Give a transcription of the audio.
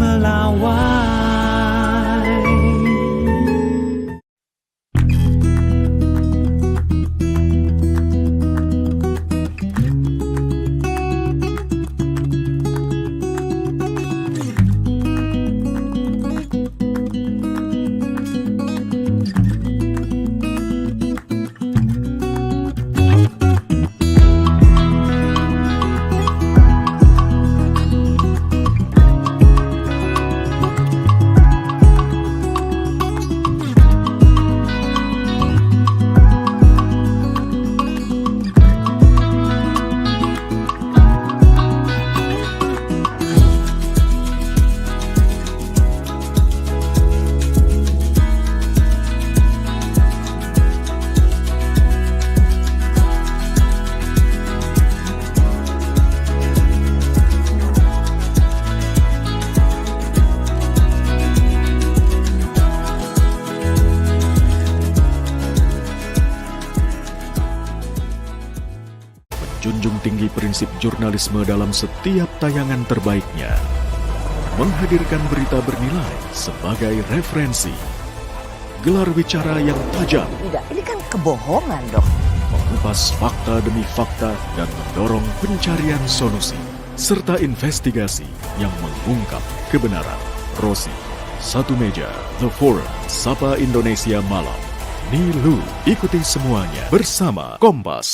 melawai. Junjung tinggi prinsip jurnalisme dalam setiap tayangan terbaiknya. Menghadirkan berita bernilai sebagai referensi. Gelar bicara yang tajam. Tidak, ini kan kebohongan, Dok. Mengupas fakta demi fakta dan mendorong pencarian solusi. Serta investigasi yang mengungkap kebenaran. Rosi, Satu Meja, The Forum, Sapa Indonesia Malam. Nilu, ikuti semuanya bersama Kompas.